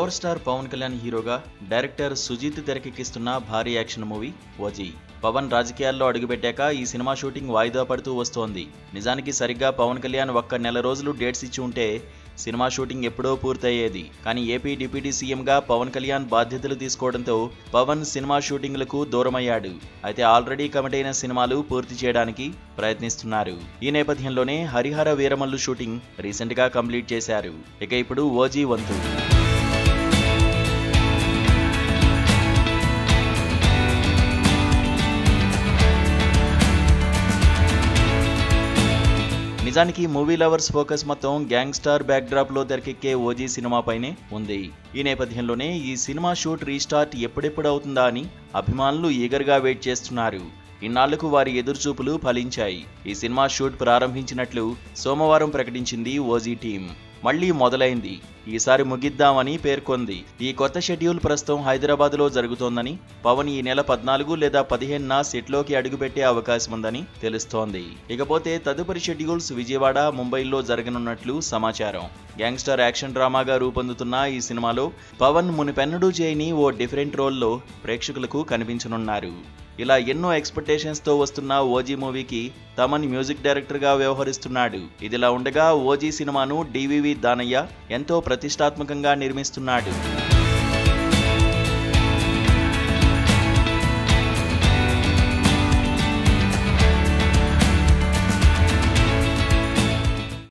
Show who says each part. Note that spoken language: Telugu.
Speaker 1: పవర్ స్టార్ పవన్ కళ్యాణ్ హీరోగా డైరెక్టర్ సుజిత్ తెరకెక్కిస్తున్న భారీ యాక్షన్ మూవీ ఓజీ. పవన్ రాజకీయాల్లో అడుగుపెట్టాక ఈ సినిమా షూటింగ్ వాయిదా పడుతూ వస్తోంది. నిజానికి సరిగ్గా పవన్ కళ్యాణ్ ఒక్క నెల రోజులు డేట్స్ ఇచ్చి ఉంటే సినిమా షూటింగ్ ఎప్పుడో పూర్తయ్యేది. కానీ ఏపీ డిప్యూటీ సీఎంగా పవన్ కళ్యాణ్ బాధ్యతలు తీసుకోవడంతో పవన్ సినిమా షూటింగ్లకు దూరమయ్యాడు. అయితే ఆల్రెడీ కమిట్ అయిన సినిమాలు పూర్తి చేయడానికి ప్రయత్నిస్తున్నారు. ఈ నేపథ్యంలోనే హరిహర వీరమల్లు షూటింగ్ రీసెంట్ గా కంప్లీట్ చేశారు. ఇక ఇప్పుడు ఓజీ వంతు. నిజానికి మూవీ లవర్స్ ఫోకస్ మొత్తం గ్యాంగ్స్టార్ బ్యాక్డ్రాప్ లో తెరకెక్కే ఓజీ సినిమాపైనే ఉంది. ఈ నేపథ్యంలోనే ఈ సినిమా షూట్ రీస్టార్ట్ ఎప్పుడెప్పుడు అవుతుందా అని అభిమానులు ఈగర్గా వెయిట్ చేస్తున్నారు. ఇన్నాళ్లకు వారి ఎదురుచూపులు ఫలించాయి. ఈ సినిమా షూట్ ప్రారంభించినట్లు సోమవారం ప్రకటించింది ఓజీ టీం. మళ్లీ మొదలైంది. ఈసారి ముగిద్దామని పేర్కొంది. ఈ కొత్త షెడ్యూల్ ప్రస్తుతం హైదరాబాద్ లో జరుగుతోందని, పవన్ ఈ నెల 14 లేదా 15న సెట్లోకి అడుగుపెట్టే అవకాశం ఉందని తెలుస్తోంది. ఇకపోతే తదుపరి షెడ్యూల్స్ విజయవాడ, ముంబైలో జరగనున్నట్లు సమాచారం. గ్యాంగ్స్టర్ యాక్షన్ డ్రామాగా రూపొందుతున్న ఈ సినిమాలో పవన్ మునిపెన్నడూ చేయని ఓ డిఫరెంట్ రోల్లో ప్రేక్షకులకు కనిపించనున్నారు. ఇలా ఎన్నో ఎక్స్పెక్టేషన్స్ తో వస్తున్న ఓజీ మూవీకి తమన్ మ్యూజిక్ డైరెక్టర్ గా వ్యవహరిస్తున్నాడు. ఇదిలా ఉండగా ఓజీ సినిమాను డివివి దానయ్య ఎంతో ప్రతిష్టాత్మకంగా నిర్మిస్తున్నాడు.